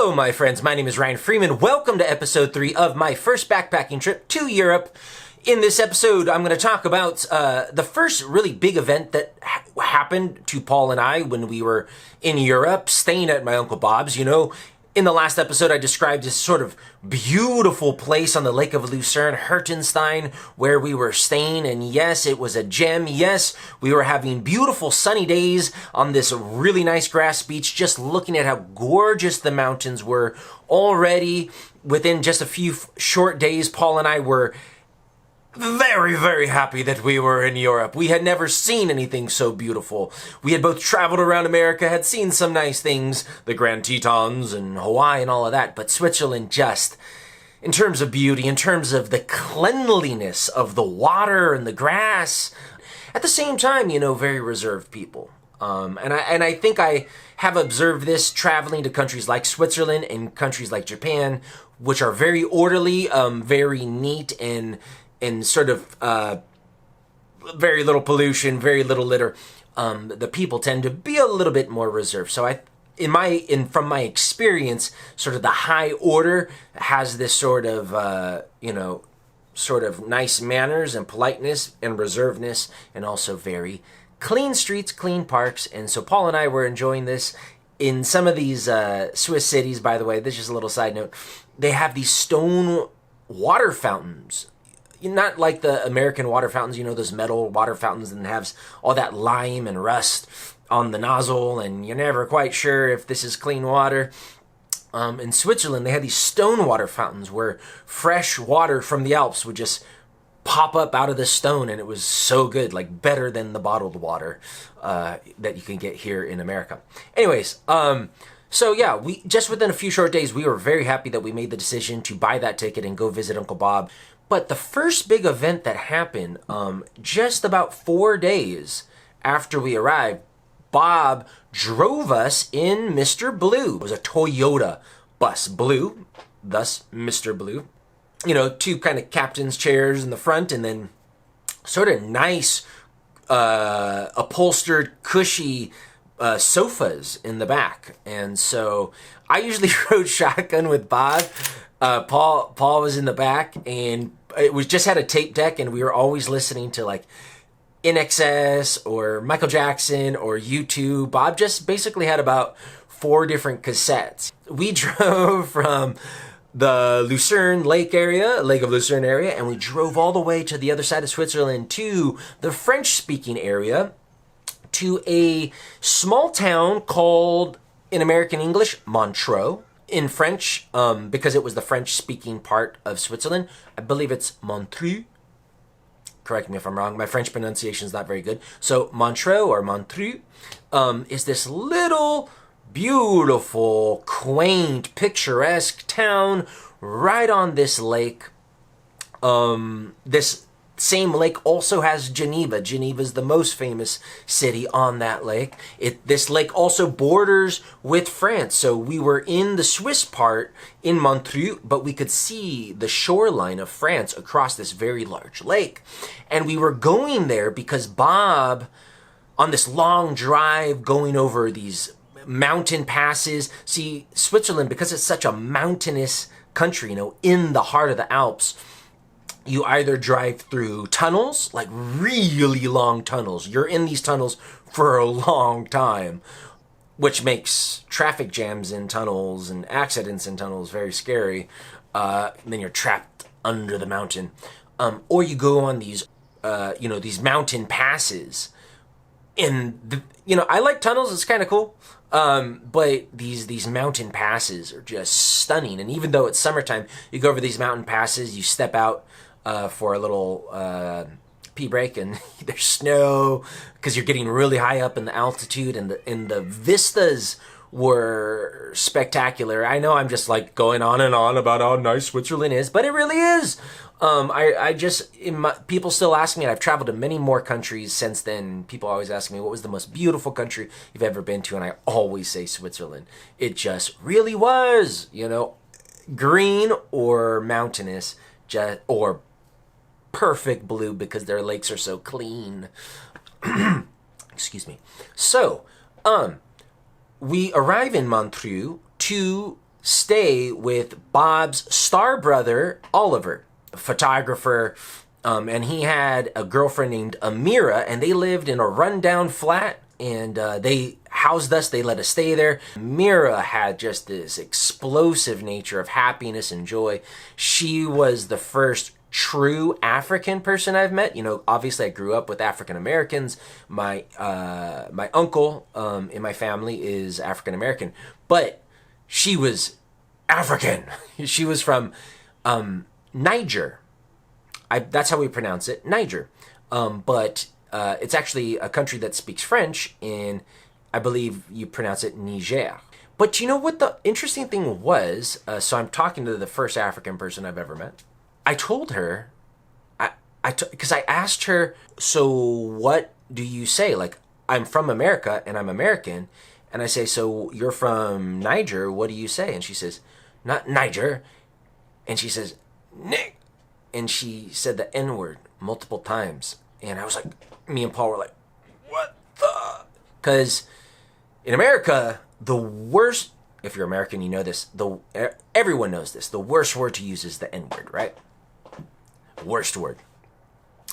Hello, my friends. My name is Ryan Freeman. Welcome to episode 3 of my first backpacking trip to Europe. In this episode, I'm going to talk about the first really big event that happened to Paul and I when we were in Europe, staying at my Uncle Bob's. You know, in the last episode, I described this sort of beautiful place on the Lake of Lucerne, Hertenstein, where we were staying. And yes, it was a gem. Yes, we were having beautiful sunny days on this really nice grass beach, just looking at how gorgeous the mountains were. Already, within just a few short days, Paul and I were very, very happy that we were in Europe. We had never seen anything so beautiful. We had both traveled around America, had seen some nice things, the Grand Tetons and Hawaii and all of that, but Switzerland just, in terms of beauty, in terms of the cleanliness of the water and the grass, at the same time, you know, very reserved people. And I think I have observed this traveling to countries like Switzerland and countries like Japan, which are very orderly, very neat, and sort of very little pollution, very little litter. The people tend to be a little bit more reserved. So from my experience, sort of the high order has this sort of sort of nice manners and politeness and reservedness, and also very clean streets, clean parks. And so Paul and I were enjoying this. In some of these Swiss cities, by the way, this is just a little side note, they have these stone water fountains. Not like the American water fountains, you know, those metal water fountains and has all that lime and rust on the nozzle, and you're never quite sure if this is clean water. In Switzerland, they had these stone water fountains where fresh water from the Alps would just pop up out of the stone, and it was so good, like better than the bottled water that you can get here in America. Anyways, so yeah, we just within a few short days, we were very happy that we made the decision to buy that ticket and go visit Uncle Bob. But the first big event that happened, just about 4 days after we arrived, Bob drove us in Mr. Blue. It was a Toyota bus, blue, thus Mr. Blue. You know, two kind of captain's chairs in the front, and then sort of nice, upholstered, cushy sofas in the back. And so I usually rode shotgun with Bob. Paul was in the back, and it was just had a tape deck, and we were always listening to like NXS or Michael Jackson or U2. Bob just basically had about 4 different cassettes. We drove from the Lucerne Lake of Lucerne area, and we drove all the way to the other side of Switzerland to the French-speaking area, to a small town called, in American English, Montreux. In French, because it was the French-speaking part of Switzerland, I believe it's Montreux. Correct me if I'm wrong. My French pronunciation is not very good. So Montreux or Montreux is this little, beautiful, quaint, picturesque town right on this lake. This same lake also has Geneva. Geneva is the most famous city on that lake. This lake also borders with France. So we were in the Swiss part in Montreux, but we could see the shoreline of France across this very large lake. And we were going there because Bob, on this long drive going over these mountain passes, see, Switzerland, because it's such a mountainous country, you know, in the heart of the Alps, you either drive through tunnels, like really long tunnels. You're in these tunnels for a long time, which makes traffic jams in tunnels and accidents in tunnels very scary. Then you're trapped under the mountain. Or you go on these, these mountain passes. And, I like tunnels. It's kind of cool. But these mountain passes are just stunning. And even though it's summertime, you go over these mountain passes, you step out for a little pee break, and there's snow because you're getting really high up in the altitude, and the vistas were spectacular. I know I'm just like going on and on about how nice Switzerland is, but it really is. People still ask me, and I've traveled to many more countries since then. People always ask me, what was the most beautiful country you've ever been to? And I always say Switzerland. It just really was, green or mountainous, or perfect blue because their lakes are so clean. Excuse me. So, we arrive in Montreux to stay with Bob's star brother, Oliver, a photographer. And he had a girlfriend named Amira, and they lived in a rundown flat, and they housed us. They let us stay there. Amira had just this explosive nature of happiness and joy. She was the first true African person I've met. You know, obviously I grew up with African Americans. My uncle in my family is African American, but she was African. She was from Niger. That's how we pronounce it, Niger. But it's actually a country that speaks French, and I believe you pronounce it Niger. But you know what the interesting thing was? So I'm talking to the first African person I've ever met. I told her, because I asked her, so what do you say? Like, I'm from America and I'm American. And I say, so you're from Niger, what do you say? And she says, not Niger. And she says, Nick. And she said the N-word multiple times. And I was like, me and Paul were like, what the? Because in America, the worst, if you're American, you know this, everyone knows this, the worst word to use is the N-word, right? Worst word.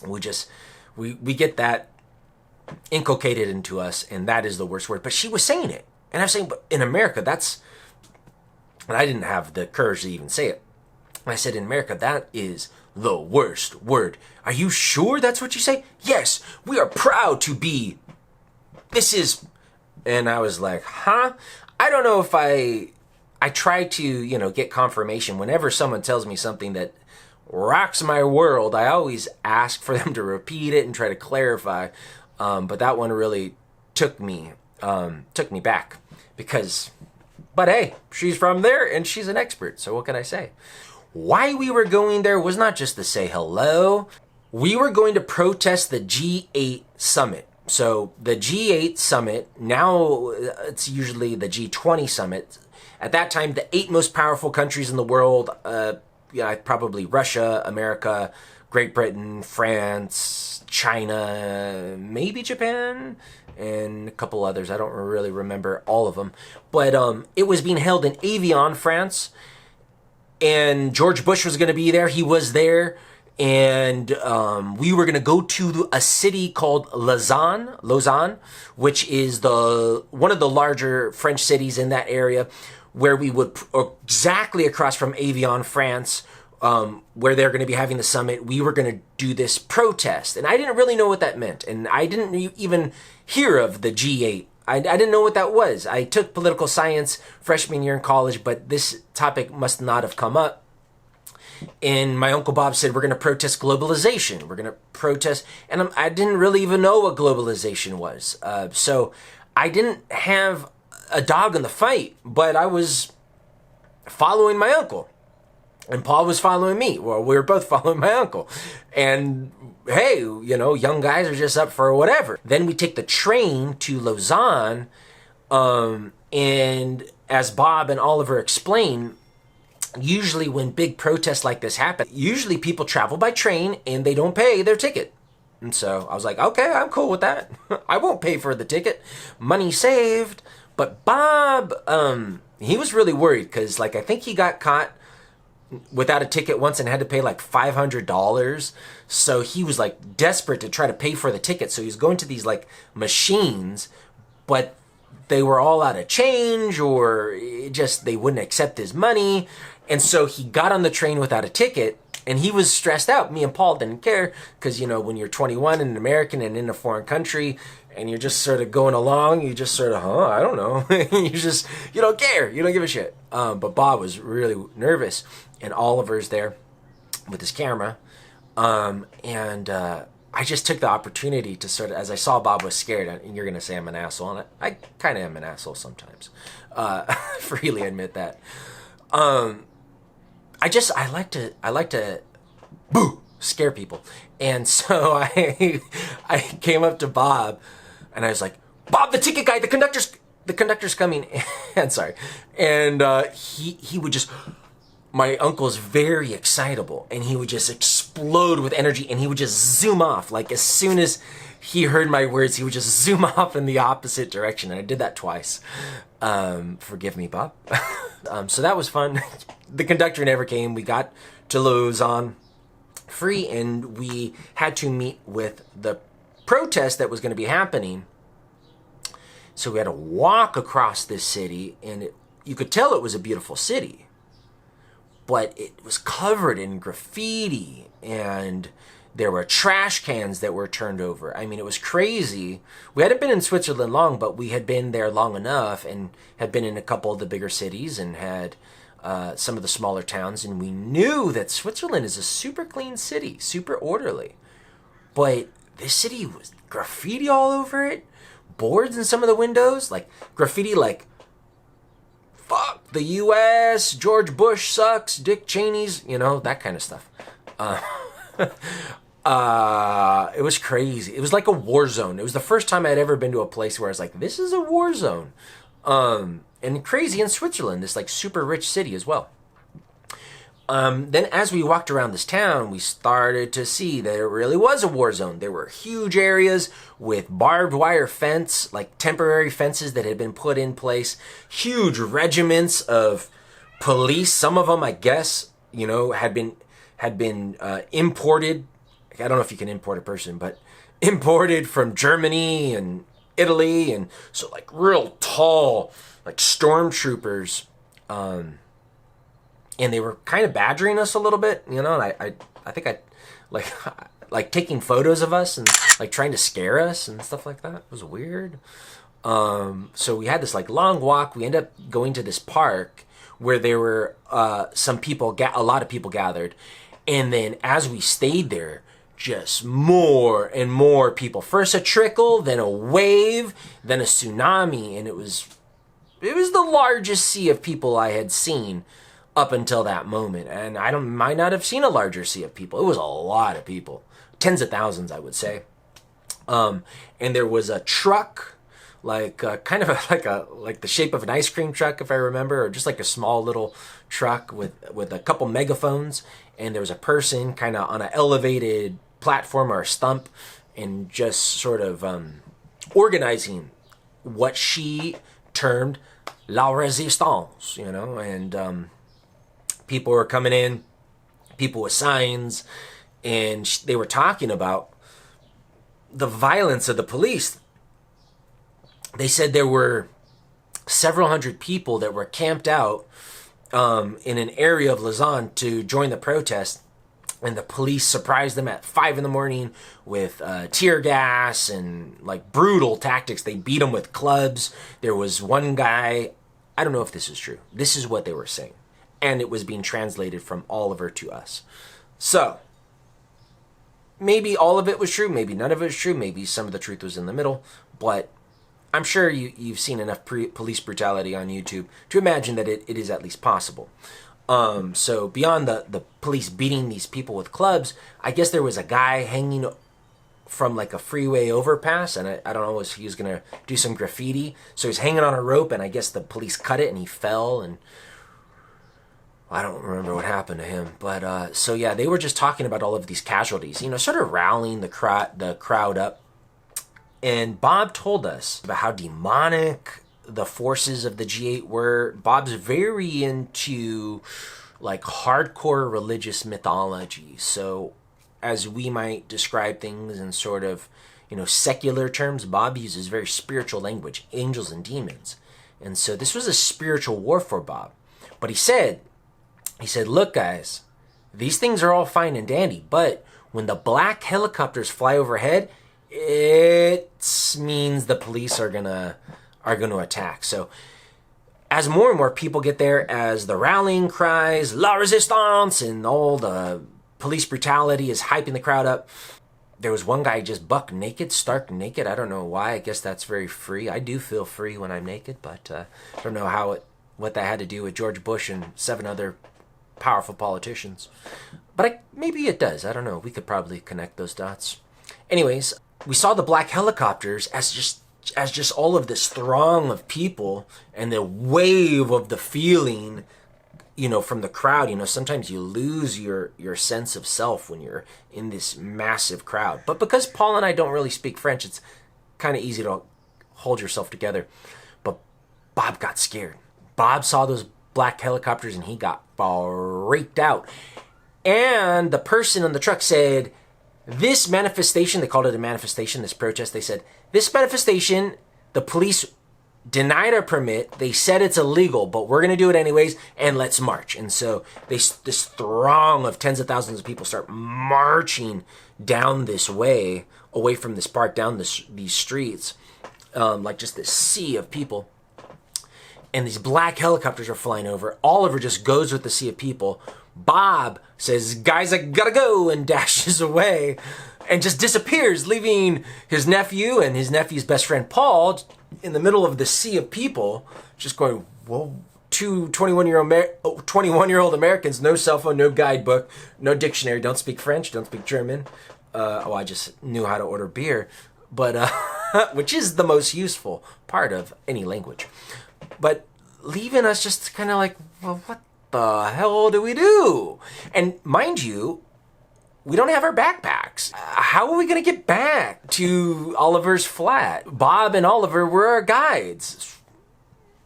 We get that inculcated into us, and that is the worst word. But she was saying it. And I was saying, but in America, and I didn't have the courage to even say it. I said, in America, that is the worst word. Are you sure that's what you say? Yes, we are proud to be. This is. And I was like, huh? I don't know if I try to, get confirmation. Whenever someone tells me something that rocks my world, I always ask for them to repeat it and try to clarify. But that one really took me back but hey, she's from there and she's an expert. So what can I say? Why we were going there was not just to say hello. We were going to protest the G8 summit. So the G8 summit, now it's usually the G20 summit. At that time, the 8 most powerful countries in the world, probably Russia, America, Great Britain, France, China, maybe Japan, and a couple others. I don't really remember all of them. But it was being held in Evian, France. And George Bush was going to be there. He was there. And we were going to go to a city called Lausanne, which is one of the larger French cities in that area, where we would, exactly across from Evian, France, where they're going to be having the summit, we were going to do this protest. And I didn't really know what that meant. And I didn't even hear of the G8. I didn't know what that was. I took political science freshman year in college, but this topic must not have come up. And my Uncle Bob said, we're going to protest globalization. We're going to protest. And I didn't really even know what globalization was. So I didn't have a dog in the fight, but I was following my uncle. And Paul was following me. Well, we were both following my uncle. And hey, young guys are just up for whatever. Then we take the train to Lausanne. And as Bob and Oliver explain, usually when big protests like this happen, usually people travel by train and they don't pay their ticket. And so I was like, okay, I'm cool with that. I won't pay for the ticket. Money saved. But Bob, he was really worried because, I think he got caught without a ticket once and had to pay like $500. So he was desperate to try to pay for the ticket. So he was going to these machines, but they were all out of change, or they wouldn't accept his money. And so he got on the train without a ticket, and he was stressed out. Me and Paul didn't care because, when you're 21 and an American and in a foreign country and you're just sort of going along, you just sort of, I don't know. You don't care. You don't give a shit. But Bob was really nervous. And Oliver's there with his camera. And I just took the opportunity to sort of, as I saw Bob was scared, and you're going to say I'm an asshole, and I kind of am an asshole sometimes. Freely admit that. I like to scare people. And so I came up to Bob and I was like, Bob, the ticket guy, the conductor's coming. And sorry. And he would just, my uncle's very excitable, and he would just explode with energy, and he would just zoom off. As soon as he heard my words, he would just zoom off in the opposite direction. And I did that twice. Forgive me, Bob. So that was fun. The conductor never came. We got to Lausanne free, and we had to meet with the protest that was going to be happening. So we had to walk across this city, and you could tell it was a beautiful city, but it was covered in graffiti, and there were trash cans that were turned over. I mean, it was crazy. We hadn't been in Switzerland long, but we had been there long enough and had been in a couple of the bigger cities and had some of the smaller towns, and we knew that Switzerland is a super clean city, super orderly. But this city was graffiti all over it, boards in some of the windows, like graffiti like, fuck the U.S., George Bush sucks, Dick Cheney's, you know, that kind of stuff. It was crazy. It was like a war zone. It was the first time I'd ever been to a place where I was like, this is a war zone. And crazy in Switzerland, this like super rich city as well. Then as we walked around this town, we started to see that it really was a war zone. There were huge areas with barbed wire fence, like temporary fences that had been put in place, huge regiments of police. Some of them, I guess, you know, had been imported. I don't know if you can import a person, but imported from Germany and Italy, and so like real tall, like stormtroopers, and they were kind of badgering us a little bit, you know. And I think I like taking photos of us and like trying to scare us and stuff like that. It was weird. So we had this like long walk. We ended up going to this park where there were some people, a lot of people gathered, and then as we stayed there, just more and more people. First a trickle, then a wave, then a tsunami, and it was the largest sea of people I had seen up until that moment. And I might not have seen a larger sea of people. It was a lot of people, tens of thousands, I would say. And there was a truck, like kind of like the shape of an ice cream truck, if I remember, or just like a small little truck with a couple megaphones. And there was a person kind of on an elevated platform or a stump, and just sort of organizing what she termed la résistance, you know. And people were coming in, people with signs, and they were talking about the violence of the police. They said there were several hundred people that were camped out in an area of Lausanne to join the protest, and the police surprised them at 5 a.m. with tear gas and like brutal tactics. They beat them with clubs. There was one guy, I don't know if this is true. This is what they were saying, and it was being translated from Oliver to us. So maybe all of it was true, maybe none of it was true, maybe some of the truth was in the middle, but I'm sure you've seen enough police brutality on YouTube to imagine that it is at least possible. So beyond the police beating these people with clubs, I guess there was a guy hanging from like a freeway overpass, and I don't know if he was going to do some graffiti. So he's hanging on a rope, and I guess the police cut it, and he fell, and I don't remember what happened to him. But so yeah, they were just talking about all of these casualties, you know, sort of rallying the crowd up. And Bob told us about how demonic the forces of the G8 were. Bob's very into like hardcore religious mythology. So as we might describe things in sort of, you know, secular terms, Bob uses very spiritual language, angels and demons. And so this was a spiritual war for Bob. But he said, look guys, these things are all fine and dandy, but when the black helicopters fly overhead, it means the police are gonna attack. So as more and more people get there, as the rallying cries, La Resistance, and all the police brutality is hyping the crowd up, there was one guy just buck naked, stark naked. I don't know why. I guess that's very free. I do feel free when I'm naked, but I don't know what that had to do with George Bush and 7 other powerful politicians. But maybe it does. I don't know. We could probably connect those dots. Anyways, we saw the black helicopters as just all of this throng of people, and the wave of the feeling, from the crowd, sometimes you lose your sense of self when you're in this massive crowd. But because Paul and I don't really speak French, it's kind of easy to hold yourself together. But Bob got scared. Bob saw those black helicopters and he got freaked out. And the person in the truck said, this manifestation, they called it a manifestation, this protest, they said, this manifestation, the police denied our permit. They said it's illegal, but we're going to do it anyways, and let's march. And so this throng of tens of thousands of people start marching down this way, away from this park, down these streets, like just this sea of people. And these black helicopters are flying over. Oliver just goes with the sea of people. Bob says, guys, I gotta go, and dashes away and just disappears, leaving his nephew and his nephew's best friend Paul in the middle of the sea of people, just going, whoa. Two 21-year-old Americans, no cell phone, no guidebook, no dictionary, don't speak French, don't speak German. I just knew how to order beer, but which is the most useful part of any language. But leaving us just kind of like, well, what the hell do we do? And mind you, we don't have our backpacks. How are we going to get back to Oliver's flat? Bob and Oliver were our guides.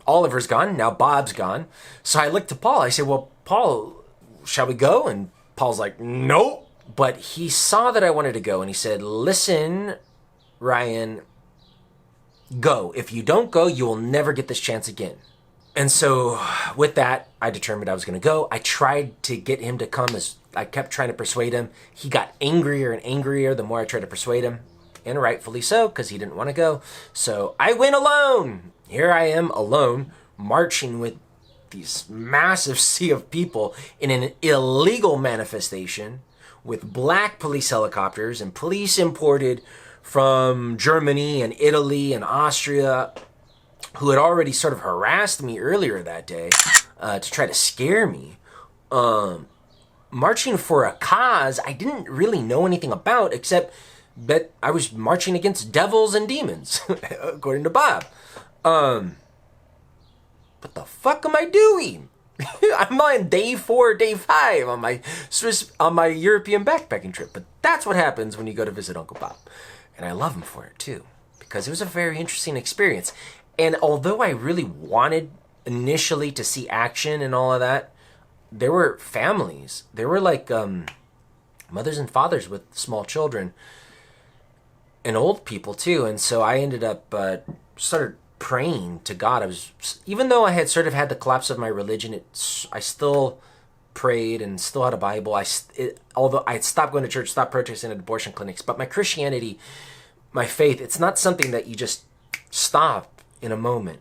Oliver's gone, now Bob's gone. So I looked to Paul. I said, well, Paul, shall we go? And Paul's like, nope. But he saw that I wanted to go, and he said, listen, Ryan, go. If you don't go, you will never get this chance again. And so with that, I determined I was going to go. I tried to get him to come. I kept trying to persuade him. He got angrier and angrier the more I tried to persuade him. And rightfully so, because he didn't want to go. So I went alone. Here I am alone, marching with these massive sea of people in an illegal manifestation with black police helicopters and police imported from Germany and Italy and Austria, who had already sort of harassed me earlier that day to try to scare me. Marching for a cause I didn't really know anything about, except that I was marching against devils and demons, according to Bob. What the fuck am I doing? I'm on day 4, day 5 on my European backpacking trip. But that's what happens when you go to visit Uncle Bob. And I love him for it too, because it was a very interesting experience. And although I really wanted initially to see action and all of that, there were families. There were like mothers and fathers with small children and old people too. And so I ended up started praying to God. Even though I had sort of had the collapse of my religion, I still prayed and still had a Bible. Although I had stopped going to church, stopped protesting at abortion clinics, but my Christianity, my faith, it's not something that you just stop in a moment,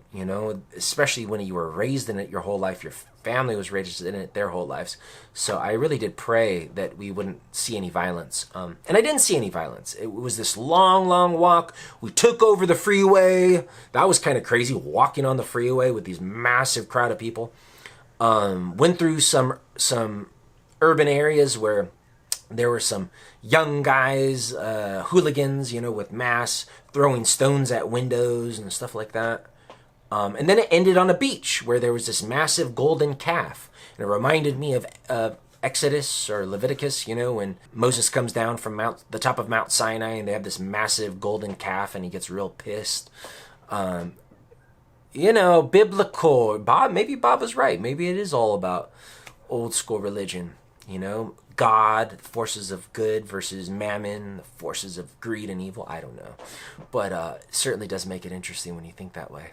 especially when you were raised in it your whole life. Your family was raised in it their whole lives. So I really did pray that we wouldn't see any violence. And I didn't see any violence. It was this long, long walk. We took over the freeway. That was kind of crazy, walking on the freeway with these massive crowd of people. Went through some urban areas where there were some young guys, hooligans, with masks, throwing stones at windows and stuff like that. And then it ended on a beach where there was this massive golden calf. And it reminded me of Exodus or Leviticus, when Moses comes down from the top of Mount Sinai and they have this massive golden calf and he gets real pissed. Biblical. Maybe Bob was right. Maybe it is all about old school religion, God, the forces of good versus mammon, the forces of greed and evil. I don't know. But it certainly does make it interesting when you think that way.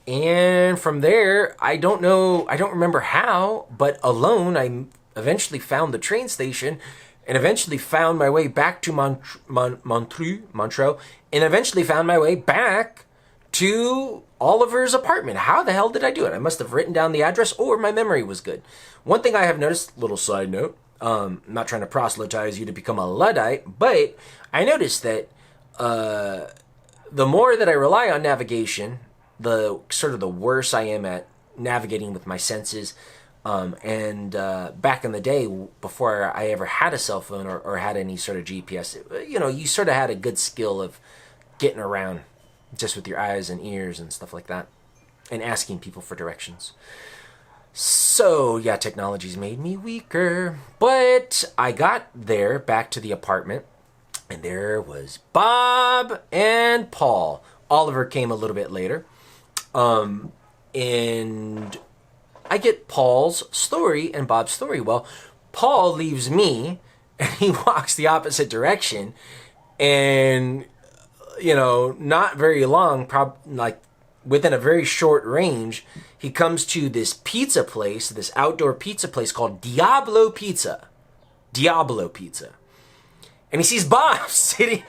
And from there, I don't remember how, but alone, I eventually found the train station and eventually found my way back to Montreux, and eventually found my way back to Oliver's apartment. How the hell did I do it? I must have written down the address, or my memory was good. One thing I have noticed, little side note, I'm not trying to proselytize you to become a Luddite, but I noticed that the more that I rely on navigation, the sort of the worse I am at navigating with my senses. And back in the day, before I ever had a cell phone or had any sort of GPS, you sort of had a good skill of getting around just with your eyes and ears and stuff like that, and asking people for directions. So, yeah, technology's made me weaker. But I got there, back to the apartment, and there was Bob and Paul. Oliver came a little bit later. And I get Paul's story and Bob's story. Well, Paul leaves me, and he walks the opposite direction. And, not very long, like within a very short range, he comes to this pizza place, this outdoor pizza place called Diablo Pizza. Diablo Pizza. And he sees Bob sitting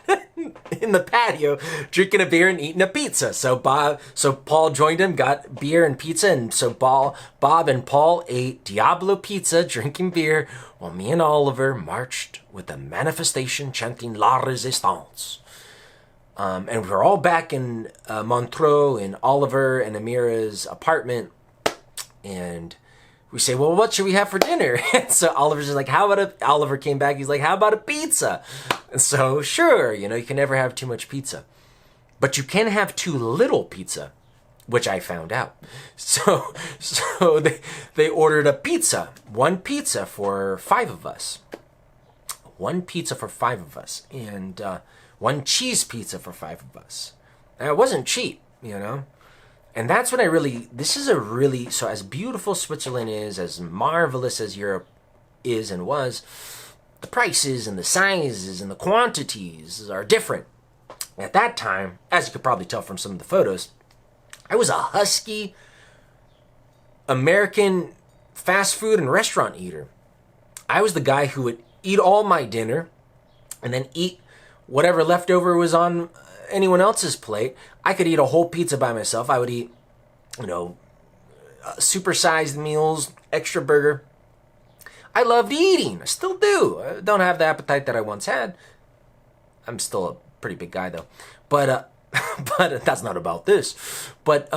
in the patio drinking a beer and eating a pizza. So Paul joined him, got beer and pizza, and so Bob and Paul ate Diablo Pizza, drinking beer, while me and Oliver marched with the manifestation chanting La Resistance. And we're all back in Montreux, in Oliver and Amira's apartment, and we say, well, what should we have for dinner? And so Oliver's just like, Oliver came back, he's like, how about a pizza? And so, sure, you can never have too much pizza. But you can have too little pizza, which I found out. So they ordered a pizza, one pizza for 5 of us. One pizza for 5 of us, and one cheese pizza for 5 of us. And it wasn't cheap, And that's what so as beautiful Switzerland is, as marvelous as Europe is and was, the prices and the sizes and the quantities are different. At that time, as you could probably tell from some of the photos, I was a husky American fast food and restaurant eater. I was the guy who would eat all my dinner and then eat whatever leftover was on anyone else's plate. I could eat a whole pizza by myself. I would eat, supersized meals, extra burger. I loved eating. I still do. I don't have the appetite that I once had. I'm still a pretty big guy though. But that's not about this. But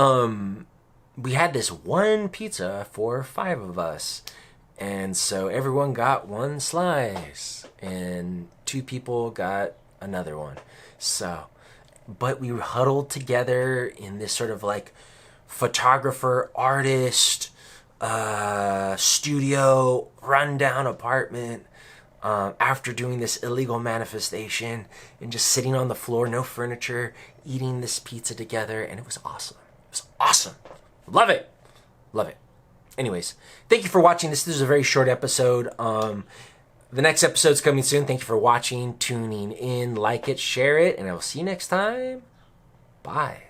we had this one pizza for 5 of us. And so everyone got one slice and 2 people got another one. But we were huddled together in this sort of like photographer, artist, studio, rundown apartment after doing this illegal manifestation and just sitting on the floor, no furniture, eating this pizza together. And it was awesome. It was awesome. Love it. Love it. Anyways, thank you for watching this. This is a very short episode. The next episode's coming soon. Thank you for watching, tuning in, like it, share it, and I will see you next time. Bye.